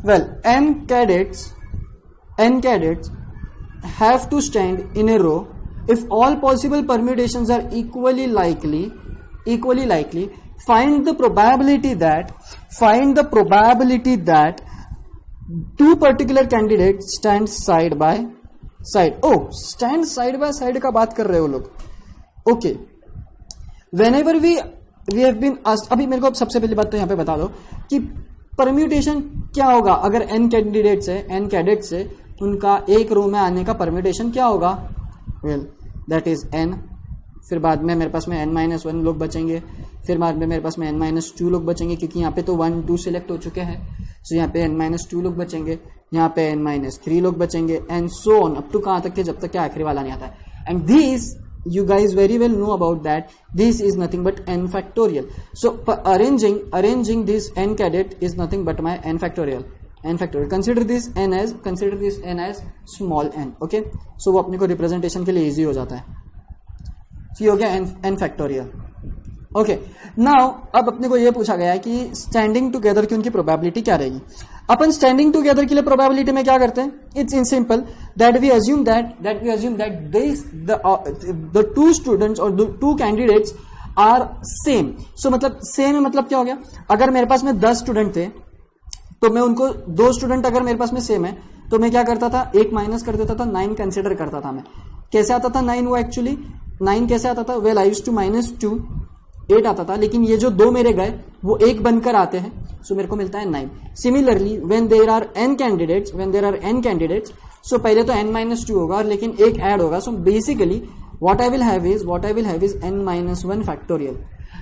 Well, n cadets have to stand in a row if all possible permutations are equally likely. Find the probability that two particular candidates stand side by side. Oh, stand side by side का बात कर रहे हो लोग. Okay. Whenever we have been asked, अभी मेरे को सबसे पहली बात तो यहाँ पे बता दो कि परम्यूटेशन क्या होगा. अगर n कैडेट्स है उनका एक रो में आने का परम्यूटेशन क्या होगा. Well that is n. फिर बाद में मेरे पास में n-1 लोग बचेंगे. फिर बाद में मेरे पास में n-2 लोग बचेंगे क्योंकि यहाँ पे तो 1 2 सिलेक्ट हो चुके हैं. सो यहाँ पे n-2 लोग बचेंगे. यहाँ पे n-3 लोग बचेंगे and so on up to कहाँ तक के जब तक के आखिरी वाला नहीं आता है. And this you guys very well know about that. This is nothing but n factorial. So arranging this n cadet is nothing but my n factorial. Consider this n as small n. Okay, so वो अपने को representation के लिए easy हो जाता है. So ये हो गया n factorial. ओके, नाउ अब अपने को ये पूछा गया है कि स्टैंडिंग टुगेदर की उनकी प्रोबेबिलिटी क्या रहेगी. अपन स्टैंडिंग टुगेदर के लिए प्रोबेबिलिटी में क्या करते हैं. It's in simple that we assume that this the two students और the two candidates are same. So मतलब सेम मतलब क्या हो गया. अगर मेरे पास में 10 स्टूडेंट थे तो मैं उनको 2 स्टूडेंट अगर मेरे पास में सेम है तो मैं क्या करता था, एक माइनस कर देता था, 9 कंसिडर करता था. मैं कैसे आता था 9, वो एक्चुअली 9 कैसे आता था. वेल आई यूज्ड टू -2 8 आता था, लेकिन ये जो 2 मेरे गए वो 1 बनकर आते हैं. सो मेरे को मिलता है 9. Similarly when there are n candidates so पहले तो n-2 होगा लेकिन एक ऐड होगा. So basically what I will have is n-1 factorial.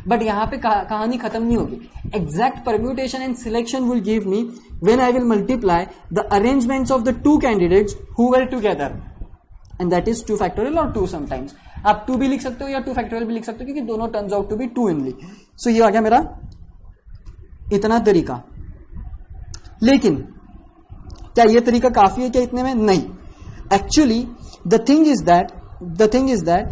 But यहाँ पे कहानी खत्म नहीं होगी. Exact permutation and selection will give me when I will multiply the arrangements of the two candidates who were together and that is 2 factorial और 2 sometimes. आप 2 भी लिख सकते हो या 2 फैक्टोरियल भी लिख सकते हो क्योंकि दोनों turns out to be 2 only. So ये आ गया मेरा इतना तरीका. लेकिन क्या ये तरीका काफी है क्या इतने में? नहीं. Actually the thing is that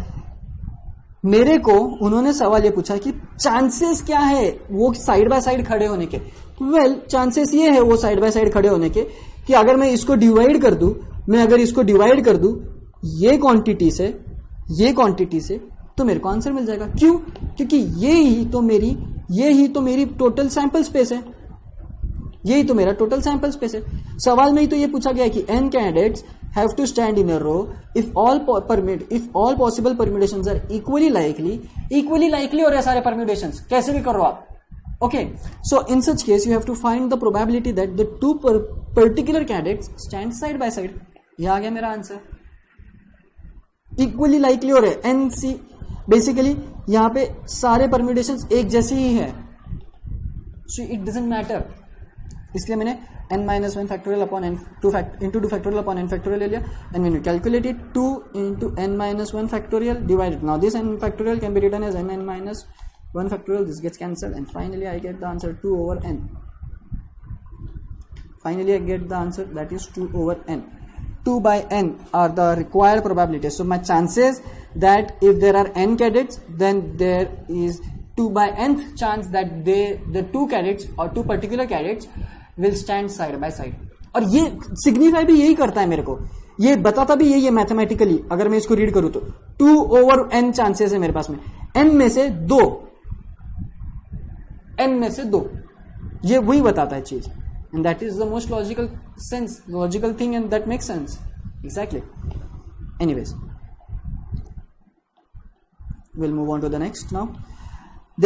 मेरे को उन्होंने सवाल ये पूछा कि चांसेस क्या है वो साइड बाय साइड खड़े होने के. वेल चांसेस ये है वो साइड बाय साइड खड़े होने के कि अगर मैं इसको डिवाइड कर दूं ये क्वांटिटी से तो मेरे को आंसर मिल जाएगा. क्यों? क्योंकि ये ही तो मेरी टोटल सैंपल स्पेस है. यही तो मेरा टोटल सैंपल स्पेस है. सवाल में ही तो ये पूछा गया कि n candidates have to stand in a row if all possible permutations are equally likely हो रहे सारे परम्यूटेशंस. कैसे भी करो आप. Okay, so in such case you have to find the probability that the two particular candidates stand side by side. यह आ गया मेरा आंसर. इक्वली लाइकली हो रहे NC. बेसिकली यहां पे सारे परम्यूटेशंस एक जैसे ही है. So it doesn't matter. इसलिए मैंने n-1 factorial upon n2 factorial upon n factorial ले लिया. And when you calculate it 2 into n-1 factorial divided. Now this n factorial can be written as n-1 factorial. This gets cancelled and finally I get the answer 2 over n. Finally I get the answer, that is 2 over n. 2 by n are the required probabilities. So my chances that if there are n cadets, then there is 2 by nth chance that the two cadets or two particular cadets will stand side by side. और ये signify भी यही करता है मेरे को. ये बताता भी यही है मैथमेटिकली. अगर मैं इसको रीड करूं तो 2 over n चांसेस है मेरे पास में. n में से 2 ये वही बताता है चीज. And that is the most logical thing, and that makes sense. Exactly. Anyways, we'll move on to the next now.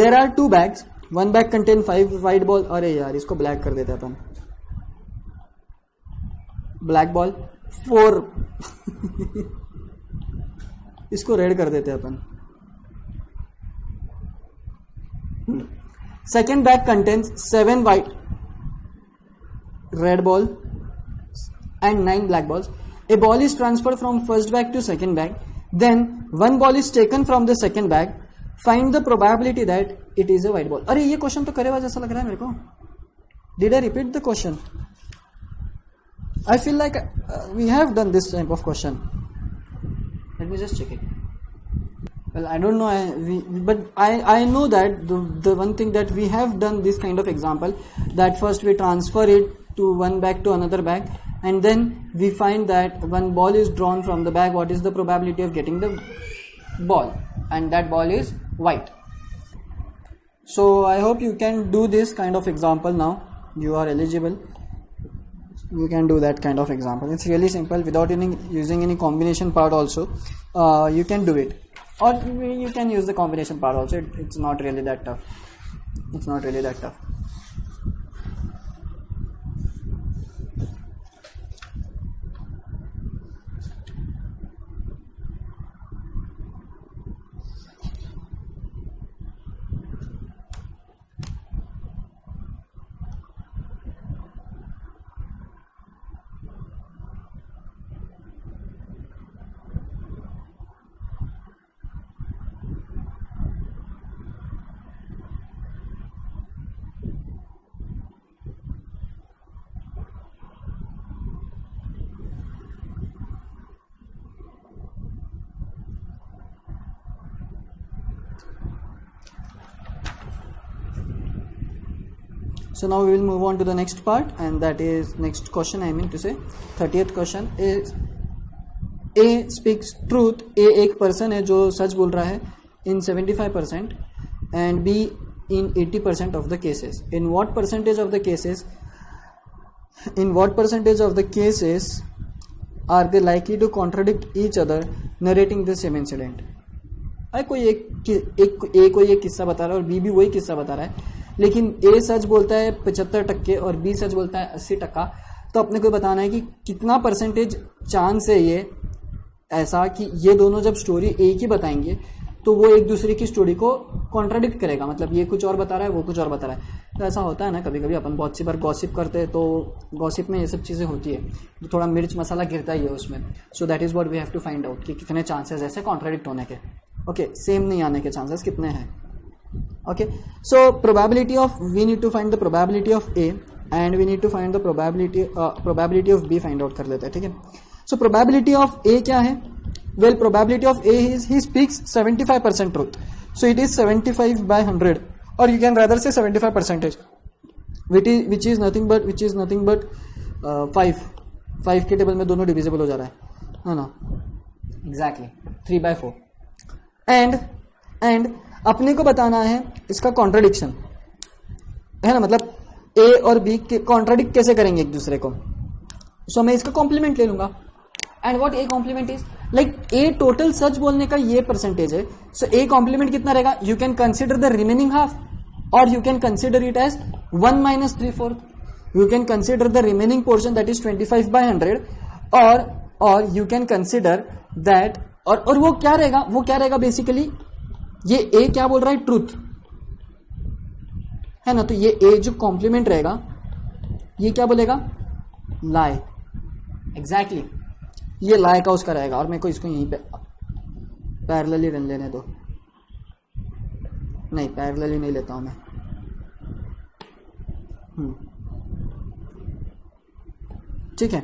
There are 2 bags. One bag contains 5 white balls. अरे यार इसको black कर देते अपन. Black ball 4. इसको red कर देते अपन. Second bag contains 7 white red ball and 9 black balls. A ball is transferred from first bag to second bag. Then one ball is taken from the second bag. Find the probability that it is a white ball. अरे ये question तो करे हुआ जैसा लग रहा है मेरे को. Did I repeat the question? I feel like we have done this type of question. Let me just check it. Well, I don't know, but I know that the one thing that we have done this kind of example, that first we transfer it to one bag to another bag, and then we find that one ball is drawn from the bag. What is the probability of getting the ball? And that ball is white. So I hope you can do this kind of example now. You are eligible. You can do that kind of example. It's really simple without using any combination part also. You can do it, or you can use the combination part also. It's not really that tough. It's not really that tough. So now we will move on to the next part, and that is next question. I mean to say 30th question is A speaks truth. A एक person है जो सच बोल रहा है in 75% and B in 80% of the cases. In what percentage of the cases? In what percentage of the cases are they likely to contradict each other narrating the same incident? कोई एक कोई एक किस्सा बता रहा है और बी भी वही किस्सा बता रहा है, लेकिन ए सच बोलता है 75% और बी सच बोलता है 80%. तो अपने को बताना है कि कितना परसेंटेज चांस है ये ऐसा कि ये दोनों जब स्टोरी एक ही बताएंगे तो वो एक दूसरे की स्टोरी को कॉन्ट्राडिक्ट करेगा. मतलब ये कुछ और बता रहा है, वो कुछ और बता रहा है. तो ऐसा होता है ना, कभी कभी अपन बहुत सी बार गॉसिप करते हैं, तो गॉसिप में ये सब चीज़ें होती है, तो थोड़ा मिर्च मसाला गिरता ही है उसमें. So that is what we have to find out कि कितने चांसेस ऐसे कॉन्ट्राडिक्ट होने के. ओके, सेम नहीं आने के चांसेस कितने हैं. Okay, so probability of, we need to find the probability of A and we need to find the probability of B find out कर लेते हैं. ठीक है. So probability of A क्या है? Well, probability of A is he speaks 75% truth. So it is 75 by 100, or you can rather say 75%, which is nothing but 5 के table में दोनों डिविजिबल हो जा रहा है ना. Exactly 3 by 4. And अपने को बताना है इसका कॉन्ट्राडिक्शन है ना. मतलब ए और बी के कॉन्ट्राडिक्ट कैसे करेंगे एक दूसरे को. सो मैं इसका कॉम्प्लीमेंट ले लूंगा. And what a complement is, like a total सच बोलने का ये परसेंटेज है. सो ए कॉम्प्लीमेंट कितना रहेगा? You can consider the remaining half, और you can consider it as 1 - 3/4. You can consider the remaining portion that is 25 by 100, और यू कैन कंसिडर दैट, और वो क्या रहेगा बेसिकली, ये ए क्या बोल रहा है? ट्रूथ है ना. तो ये ए जो कॉम्प्लीमेंट रहेगा ये क्या बोलेगा? लाई. एग्जैक्टली ये लाई का उसका रहेगा. और मेरे को इसको यहीं पे पैरेलली रन लेने दो. नहीं, पैरेलली नहीं लेता हूं मैं. ठीक है.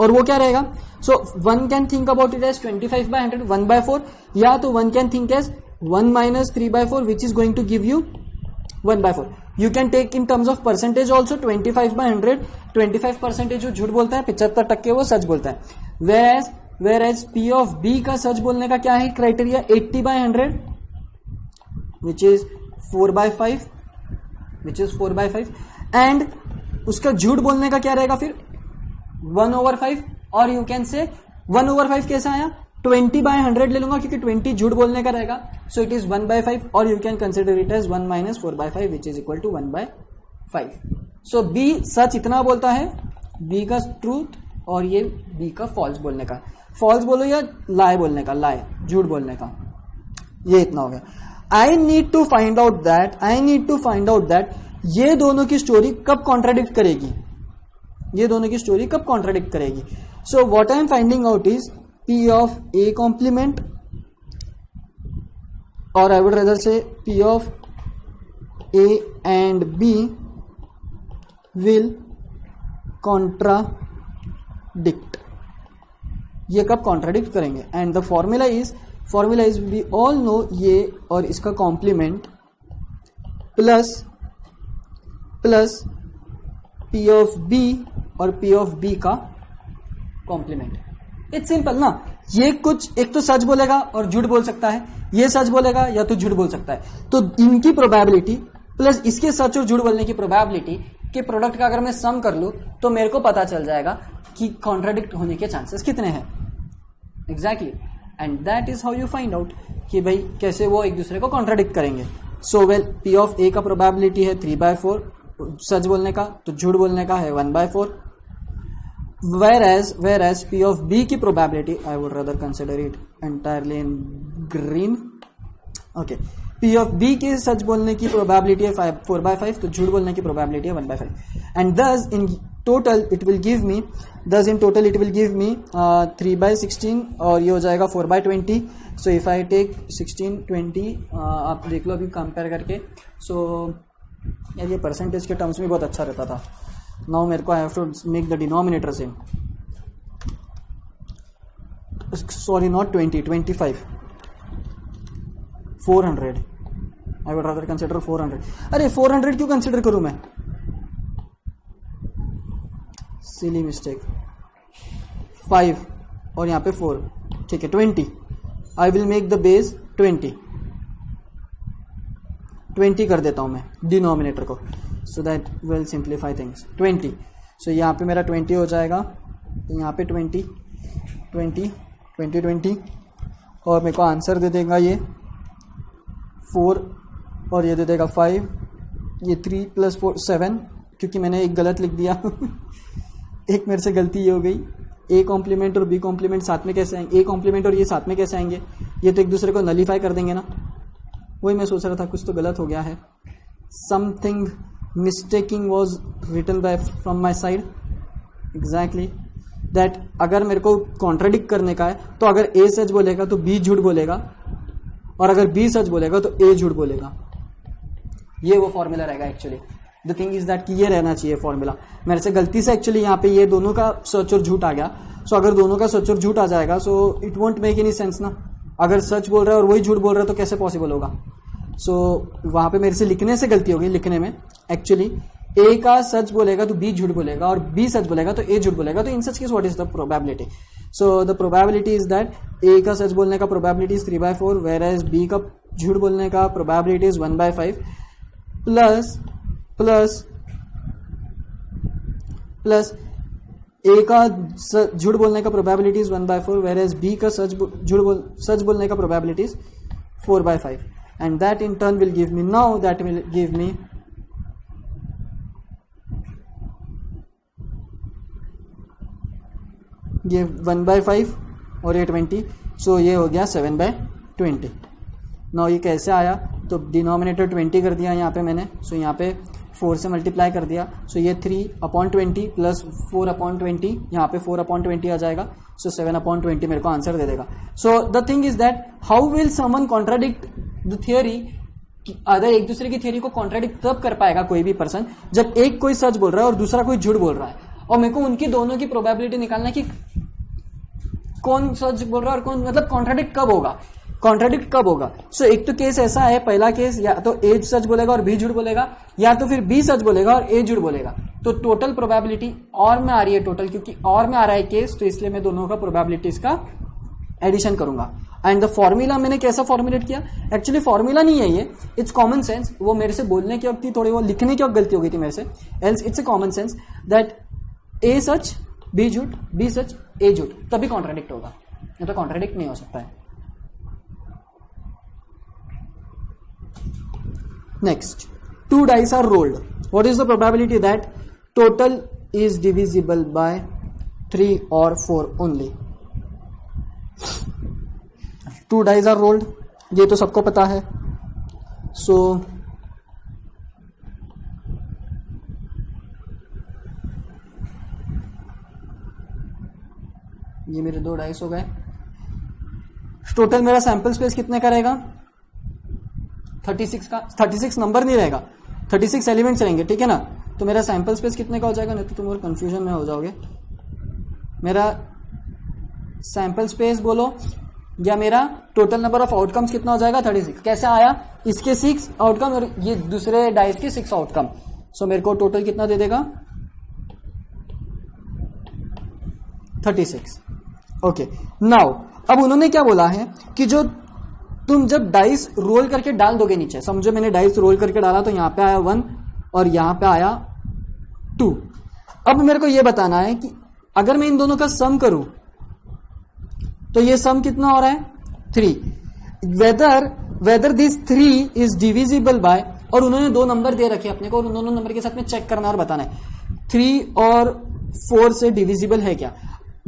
और वो क्या रहेगा? So one can think about it as 25 by 100, 1 by 4, या तो one can think as 1 - 3 by 4, which is going to give you 1 by 4. You can take in terms of percentage also 25 by 100. 25% जो झूठ बोलता है, 75% वो सच बोलता है. whereas P of B का सच बोलने का क्या है criteria? 80 by 100, which is 4 by 5, and उसका झूठ बोलने का क्या रहेगा फिर? 1/5. और यू कैन से 1/5 कैसा आया? 20 by 100 ले लूंगा, क्योंकि 20 झूठ बोलने का रहेगा. सो इट इज 1/5, और you can consider it as 1 - 4/5, which is equal to 1/5. So B सच इतना बोलता है, बी का ट्रूथ, और ये बी का फॉल्स बोलने का. फॉल्स बोलो या लाई बोलने का, लाई झूठ बोलने का. ये इतना हो गया. I need to find out that ये दोनों की स्टोरी कब कॉन्ट्राडिक्ट करेगी. So what I am finding out is P of A complement, or I would rather say P of A and B will contradict. ये कब contradict करेंगे? And the formula is we all know ये और इसका complement plus P of B और P of B का complement. It's simple ना, ये कुछ एक तो सच बोलेगा और झूठ बोल सकता है, ये सच बोलेगा या तो झूठ बोल सकता है, तो इनकी प्रोबेबिलिटी प्लस इसके सच और झूठ बोलने की प्रोबेबिलिटी के प्रोडक्ट का अगर मैं सम कर लूं तो मेरे को पता चल जाएगा कि कॉन्ट्राडिक्ट होने के चांसेस कितने हैं। Exactly, and that is how you find out कि भाई कैसे वो एक दूसरे को कॉन्ट्राडिक्ट करेंगे। सो वेल, पी ऑफ ए का प्रोबेबिलिटी है 3/4 सच बोलने का, तो झूठ बोलने का है 1/4। whereas P of B की probability, I would rather consider it entirely in green. Okay, P of B के सच बोलने की probability है 4/5, तो झूठ बोलने की probability है 1/5, and thus in total it will give me 3/16 और ये हो जाएगा 4/20. So if I take 16, 20, आप देख लो अभी कंपेयर करके, so यार ये परसेंटेज के टर्म्स में बहुत अच्छा रहता था। नाउ मेरे को I have to make the denominator same, sorry not 20, 25, 400, I would rather consider 400। अरे 400 क्यों कंसिडर करूं मैं, सिली मिस्टेक। 5 और यहाँ पे 4, ठीक है 20, I will make the base 20 कर देता हूं मैं डिनोमिनेटर को, so that will simplify things. 20, so यहाँ पे मेरा 20 हो जाएगा, तो यहाँ पे 20 और मेरे को आंसर दे देगा ये 4 और ये दे देगा 5, ये 3 + 4 7, क्योंकि मैंने एक गलत लिख दिया एक मेरे से गलती ये हो गई, ए कॉम्प्लीमेंट और बी कॉम्प्लीमेंट साथ में कैसे आएंगे, ए कॉम्प्लीमेंट और ये साथ में कैसे आएंगे, ये तो एक दूसरे को नलीफाई कर देंगे ना। वही मैं सोच रहा था, कुछ तो गलत हो गया है, something mistaking was written from my side. Exactly that अगर मेरे को कॉन्ट्राडिक्ट करने का है तो अगर ए सच बोलेगा तो बी झूठ बोलेगा, और अगर बी सच बोलेगा तो ए झूठ बोलेगा। ये वो फॉर्मूला रहेगा actually. The thing is that कि ये रहना चाहिए फॉर्मूला। मेरे से गलती से एक्चुअली यहाँ पे ये दोनों का सच और झूठ आ गया, सो अगर दोनों का सच और झूठ आ जाएगा so it won't make any sense ना। अगर सच बोल रहा है और वही झूठ बोल रहा है तो कैसे पॉसिबल होगा। सो वहां पे मेरे से लिखने से गलती हो गई, लिखने में एक्चुअली ए का सच बोलेगा तो बी झूठ बोलेगा, और बी सच बोलेगा तो ए झूठ बोलेगा, तो in such case what is the probability. So the probability is that A का सच बोलने का प्रोबेबिलिटी इज 3/4, whereas बी का झूठ बोलने का प्रोबेबिलिटी इज 1/5 प्लस ए का झूठ बोलने का प्रोबेबिलिटी इज 1/4, whereas बी का सच बोलने का probability is 4/5, and that in turn will give me, now that will give me ये 1/5 और ये 20, सो ये हो गया 7/20। नाउ ये कैसे आया, तो डिनोमिनेटर 20 कर दिया यहाँ पे मैंने, सो यहाँ पे 4 से मल्टीप्लाई कर दिया, सो ये 3/20 प्लस 4/20, यहाँ पे 4/20 आ जाएगा, सो 7/20 मेरे को आंसर दे देगा। So the thing is that how will someone contradict the theory, अगर एक दूसरे की थियोरी को कॉन्ट्राडिक्ट तब कर पाएगा कोई भी पर्सन जब एक कोई सच बोल रहा है और दूसरा कोई झूठ बोल रहा है, और मेरे को उनकी दोनों की प्रोबेबिलिटी निकालना कि कौन सच बोल रहा है और कौन, मतलब कॉन्ट्राडिक्ट कब होगा। सो एक तो केस ऐसा है, पहला केस या तो ए सच बोलेगा और बी झूठ बोलेगा, या तो फिर बी सच बोलेगा और ए झूठ बोलेगा। तो टोटल प्रोबेबिलिटी और में आ रही है टोटल, क्योंकि और में आ रहा है केस, तो इसलिए मैं दोनों का प्रोबेबिलिटीज का एडिशन करूंगा। एंड द फॉर्मूला मैंने कैसा फॉर्मुलेट किया, एक्चुअली फॉर्मूला नहीं है ये, इट्स कॉमन सेंस। वो मेरे से बोलने की वक्त थी थोड़ी, वो लिखने की वक्त गलती हो गई थी मेरे से, else it's a common sense that A सच बी झूठ, बी सच ए झूठ, तभी कॉन्ट्राडिक्ट होगा, नहीं तो कॉन्ट्राडिक्ट नहीं हो सकता है। Next, 2 dice are rolled. What is the probability that total is divisible by 3 or 4 only? 2 dice are rolled, ये तो सबको पता है। सो ये मेरे 2 डाइस हो गए। टोटल मेरा सैंपल स्पेस कितने का रहेगा, 36 का। 36 नंबर नहीं रहेगा, 36 एलिमेंट्स रहेंगे, ठीक है ना। तो मेरा सैंपल स्पेस कितने का हो जाएगा, नहीं तो तुम और कंफ्यूजन में हो जाओगे। मेरा सैंपल स्पेस बोलो या मेरा टोटल नंबर ऑफ आउटकम्स कितना हो जाएगा, 36। कैसे आया, इसके 6 आउटकम और ये दूसरे डाइस के 6 आउटकम। सो मेरे को टोटल कितना दे देगा, 36। ओके, नाउ अब उन्होंने क्या बोला है कि जो तुम जब डाइस रोल करके डाल दोगे नीचे, समझो मैंने डाइस रोल करके डाला तो यहां पे आया 1 और यहां पे आया 2। अब मेरे को यह बताना है कि अगर मैं इन दोनों का सम करूं तो ये सम कितना हो रहा है 3। Whether this 3 is divisible by, और उन्होंने 2 नंबर दे रखे अपने को और उन दोनों नंबर के साथ में चेक करना और बताना है 3 और 4 से डिविजिबल है क्या।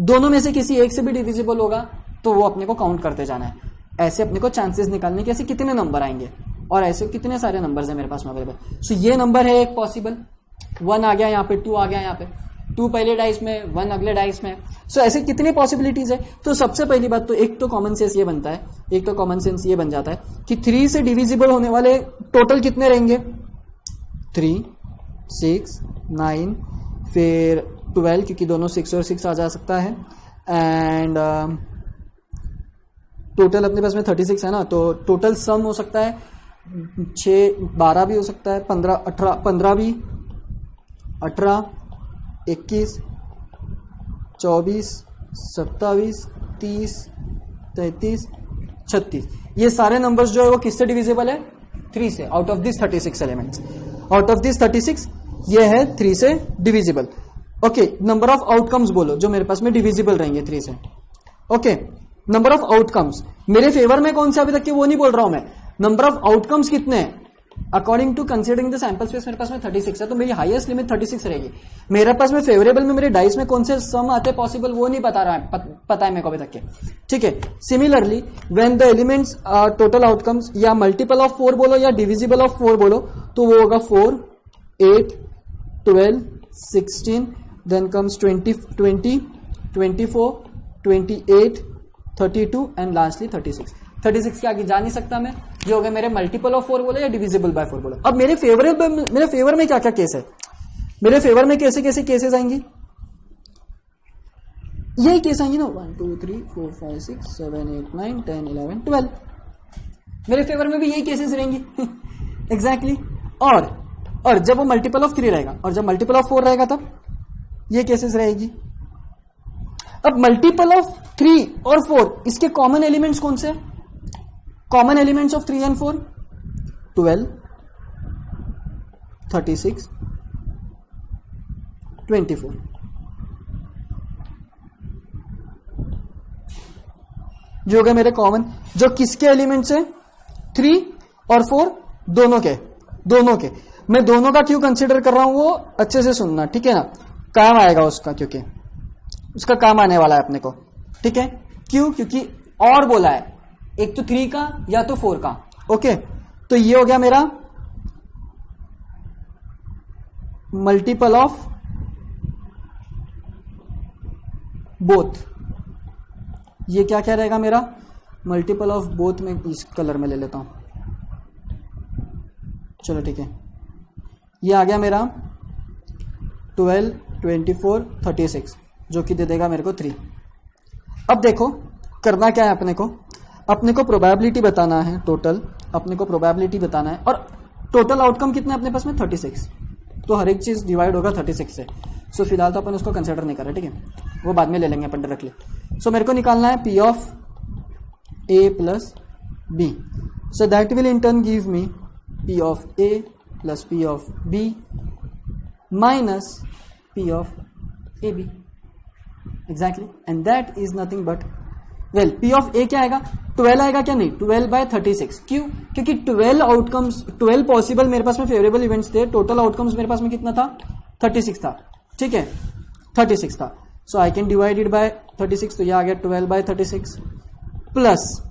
दोनों में से किसी एक से भी डिविजिबल होगा तो वो अपने को काउंट करते जाना है। ऐसे अपने को चांसेस निकालने के ऐसे कितने नंबर आएंगे और ऐसे कितने सारे नंबर्स है मेरे पास में अवेलेबल। सो ये नंबर है एक पॉसिबल, 1 आ गया यहाँ पे, 2 आ गया यहाँ पे, 2 पहले डाइस में, 1 अगले डाइस में। सो ऐसे कितनी पॉसिबिलिटीज है। तो सबसे पहली बात तो एक तो कॉमन सेंस ये बनता है, एक तो कॉमन सेंस ये बन जाता है कि 3 से डिविजिबल होने वाले टोटल कितने रहेंगे 3, 6, 9, फिर 12 क्योंकि दोनों 6 और 6 आ जा सकता है, एंड टोटल अपने पास में 36 है ना, तो टोटल सम हो सकता है 6, 12 भी हो सकता है, 15, 18, 15 भी, 18, 21, 24, 27, 30, 33, 36। ये सारे नंबर्स जो है वो किससे डिविजिबल है 3 से। Out of this 36 elements, out of this 36 ये है 3 से divisible. Okay, number of outcomes बोलो जो मेरे पास में डिविजिबल रहेंगे 3 से। ओके, नंबर ऑफ आउटकम्स मेरे फेवर में कौन से अभी तक के वो नहीं बोल रहा हूं मैं, नंबर ऑफ आउटकम्स कितने हैं according to considering the sample space मेरे पास में 36 है, तो मेरी हाईएस्ट लिमिट 36 रहेगी। मेरे पास में फेवरेबल में मेरे डाइस में कौन से सम आते पॉसिबल वो नहीं पता रहा है, पता है मेरे को अभी तक के। ठीक है, similarly when the elements total outcomes या मल्टीपल ऑफ 4 बोलो या डिविजिबल ऑफ 4 बोलो तो वो होगा 4, 8, 12, 16, देन कम्स 20, 24, 28, 32 एंड लास्टली 36। 36 के आगे जा नहीं सकता मैं। ये हो गया मेरे मल्टीपल ऑफ 4 बोलो या डिविजिबल बाय 4 बोलो। अब मेरे फेवर में क्या क्या केस है, मेरे फेवर में कैसे कैसे केसेस आएंगी, यही केस आएंगे ना 1 2 3 4 5 6 7 8 9 10 11 12। मेरे फेवर में भी यही केसेस रहेंगी एग्जैक्टली। और जब वो मल्टीपल ऑफ 3 रहेगा और जब मल्टीपल ऑफ 4 रहेगा तब ये केसेस रहेगी। अब मल्टीपल ऑफ 3 और 4 इसके कॉमन एलिमेंट्स कौन से, कॉमन एलिमेंट्स ऑफ 3 एंड 4 12, 36, 24। जो हो गए मेरे कॉमन, जो किसके एलिमेंट्स है 3 और 4 दोनों के। मैं दोनों का क्यों कंसीडर कर रहा हूं वो अच्छे से सुनना, ठीक है ना, काम आएगा उसका, क्योंकि उसका काम आने वाला है अपने को। ठीक है, क्यों, क्योंकि और बोला है एक तो 3 का या तो 4 का। ओके, तो ये हो गया मेरा मल्टीपल ऑफ बोथ। ये क्या क्या रहेगा मेरा मल्टीपल ऑफ बोथ में, इस कलर में ले लेता हूं, चलो ठीक है। ये आ गया मेरा 12, 24, 36 जो कि दे देगा मेरे को 3। अब देखो करना क्या है अपने को प्रोबेबिलिटी बताना है टोटल, अपने को प्रोबेबिलिटी बताना है, और टोटल आउटकम कितना है अपने पास में 36। तो हर एक चीज डिवाइड होगा 36 से। सो फिलहाल तो अपन उसको कंसिडर नहीं कर रहे, ठीक है, वो बाद में ले लेंगे अपन डायरेक्टली। सो मेरे को निकालना है P of A plus B। So that will in turn give me P of A plus P of B minus P of AB exactly, and that is nothing but well P of A क्या आएगा 12 आएगा क्या, नहीं 12/36। क्यों, क्योंकि 12 outcomes, 12 possible मेरे पास में फेवरेबल इवेंट्स थे, टोटल आउटकम्स मेरे पास में कितना था 36 था। ठीक है, 36 था। So I can divide it by 36, तो ये आ गया 12/36 प्लस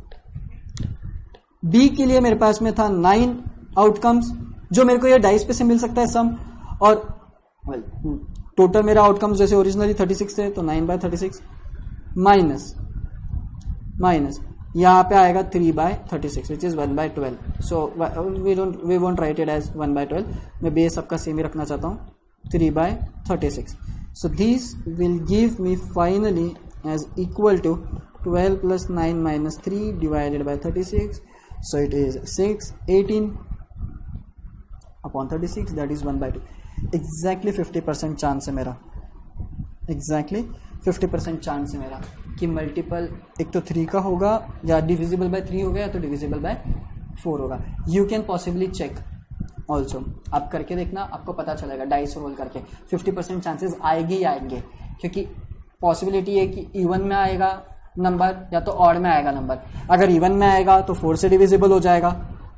B के लिए मेरे पास में था 9 आउटकम्स जो मेरे को ये डाइस पे से मिल सकता है सम, और टोटल मेरा आउटकम्स जैसे ओरिजिनली 36 थे तो 9/36 माइनस यहां पे आएगा 3/36 which is 1/12। So we won't write it as 1/12, मैं बेस सबका सेम ही रखना चाहता हूं 3/36। So this will give me finally as equal to 12 plus 9 minus 3 divided by 36, so it is 6/18/36, that is 1/2। exactly 50% chance है मेरा, exactly 50% चांस है मेरा कि मल्टीपल एक तो 3 का होगा या डिविजिबल बाय 3 होगा या तो डिविजिबल बाय 4 होगा. You can possibly check also. आप करके देखना, आपको पता चलेगा डाइस रोल करके. 50% चांसेस आएंगे ही आएंगे, क्योंकि पॉसिबिलिटी है कि इवन में आएगा नंबर या तो ऑड में आएगा नंबर. अगर इवन में आएगा तो 4 से डिविजिबल हो जाएगा,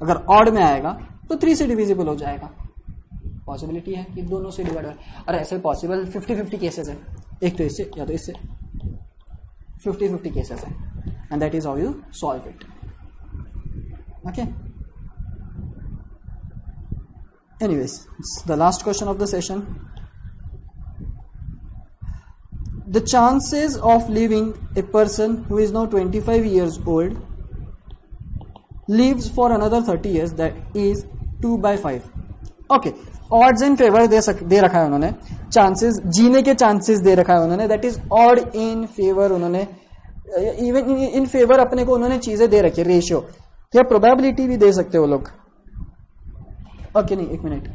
अगर ऑड में आएगा तो 3 से डिविजिबल हो जाएगा. पॉसिबिलिटी है कि दोनों से डिवाइड हो. और ऐसे पॉसिबल 50-50 केसेस है, एक तो इससे या तो इससे. 50-50 केसेस है, and that is how you solve it. Okay, anyways, it's the last question of the session. The chances of living a person who is now 25 years old lives for another 30 years, that is 2/5. Okay, odds in favor दे रखा है उन्होंने. Chances, जीने के chances दे रखा है उन्होंने, that is odd in favour. उन्होंने even in favour अपने को उन्होंने चीजें दे रखी है, रेशियो या प्रोबेबिलिटी भी दे सकते हो लोग. ओके नहीं, एक minute.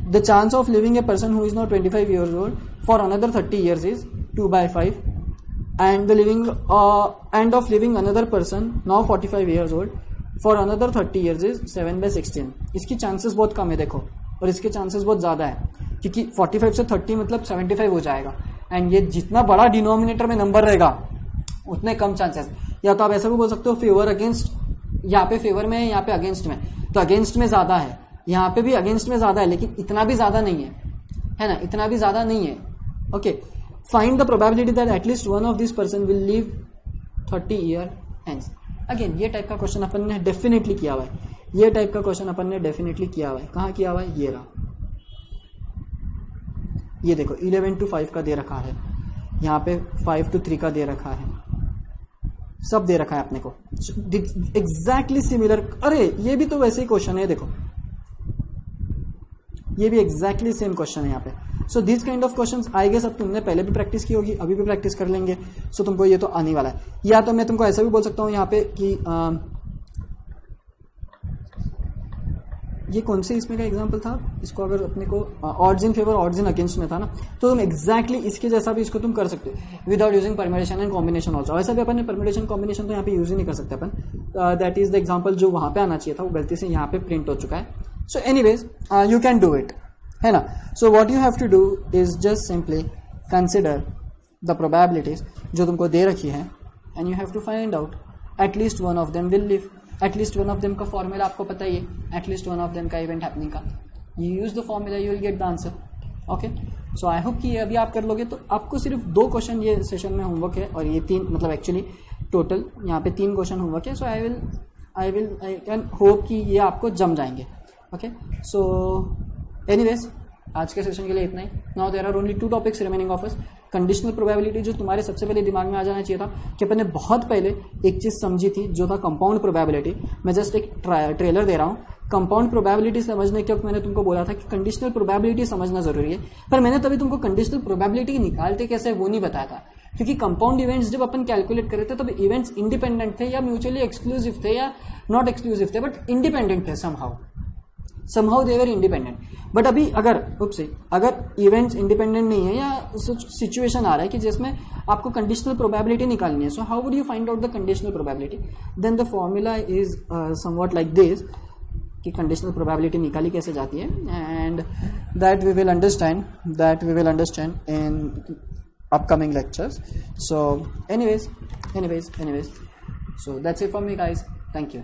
The chance of living a person who is not 25 years old for another 30 years is 2/5, and the living and of living another person now 45 years old for another 30 years is 7/16. इसकी chances बहुत कम है देखो, और इसके chances बहुत ज्यादा है, क्योंकि 45 से 30 मतलब 75 हो जाएगा. एंड ये जितना बड़ा डिनोमिनेटर में नंबर रहेगा उतने कम चांसेस. या तो आप ऐसा भी बोल सकते हो फेवर अगेंस्ट, यहाँ पे फेवर में है, यहाँ पे अगेंस्ट में, तो अगेंस्ट में ज्यादा है, यहाँ पे भी अगेंस्ट में ज्यादा है, लेकिन इतना भी ज्यादा नहीं है ना, इतना भी ज्यादा नहीं है. Okay, find the probability that at least one of this person will live 30 years hence. Again ये टाइप का क्वेश्चन अपन ने डेफिनेटली किया हुआ है, ये टाइप का क्वेश्चन अपन ने डेफिनेटली किया हुआ है. कहाँ किया हुआ है? ये रहा, ये देखो 11 to 5 का दे रखा है, यहाँ पे 5 to 3 का दे रखा है, सब दे रखा है अपने को एग्जैक्टली सिमिलर. अरे ये भी तो वैसे ही क्वेश्चन है, देखो ये भी एग्जैक्टली सेम क्वेश्चन है यहाँ पे. So this kind of questions I guess अब तुमने पहले भी प्रैक्टिस की होगी, अभी भी प्रैक्टिस कर लेंगे. सो तुमको ये तो आने वाला है. या तो मैं तुमको ऐसा भी बोल सकता हूँ यहाँ पे कि ये कौन से इसमें का एग्जांपल था, इसको अगर अपने को odds in favour odds in against में था ना, तो तुम एग्जैक्टली इसके जैसा भी इसको तुम कर सकते हो without using permutation and combination also. वैसा भी अपन ने परम्यूटेशन कॉम्बिनेशन तो यहाँ पे यूज ही नहीं कर सकते अपन. दैट इज द एग्जाम्पल जो वहां पे आना चाहिए था, वो गलती से यहाँ पे प्रिंट हो चुका है. So anyways you can do it, है ना. So what you have to do is just simply consider the probabilities जो तुमको दे रखी है, and you have to find out at least one of them will live. At least one of them का formula आपको पता ही है, एटलीस्ट वन ऑफ देम का इवेंट हैपनिंग का. You use the formula, you will get the answer. Okay, so I hope कि ये अभी आप कर लोगे. तो आपको सिर्फ 2 क्वेश्चन ये सेशन में होमवर्क है, और ये 3 मतलब एक्चुअली टोटल यहाँ पे 3 क्वेश्चन होमवर्क है. सो आई कैन होप कि ये आपको जम जाएंगे. ओके, सो एनीवेज आज के सेशन के लिए इतना ही. Now there are only 2 topics remaining of us. Conditional probability जो तुम्हारे सबसे पहले दिमाग में आ जाना चाहिए था, कि अपन ने बहुत पहले एक चीज समझी थी जो था कंपाउंड प्रोबेबिलिटी. मैं जस्ट एक ट्रेलर दे रहा हूँ. कंपाउंड प्रोबेबिलिटी समझने के वक्त मैंने तुमको बोला था कि कंडीशनल प्रोबेबिलिटी समझना जरूरी है, पर मैंने तभी तुमको कंडीशनल प्रोबेबिलिटी निकालते कैसे वो नहीं बताया था. क्योंकि कंपाउंड इवेंट्स जब अपन कैलकुलेट कर रहे थे तब इवेंट्स इंडिपेंडेंट थे या म्यूचुअली एक्सक्लूसिव थे या नॉट एक्सक्लूसिव थे, बट इंडिपेंडेंट थे somehow they were independent. But अभी अगर इवेंट्स इंडिपेंडेंट नहीं है या सिचुएशन आ रहा है कि जिसमें आपको कंडीशनल प्रोबेबिलिटी निकालनी है, so how would you find out the conditional probability? Then the formula is somewhat like this, कि कंडीशनल प्रोबेबिलिटी निकाली कैसे जाती है, and that we will understand in upcoming lectures. So anyways, so that's it for me guys. Thank you.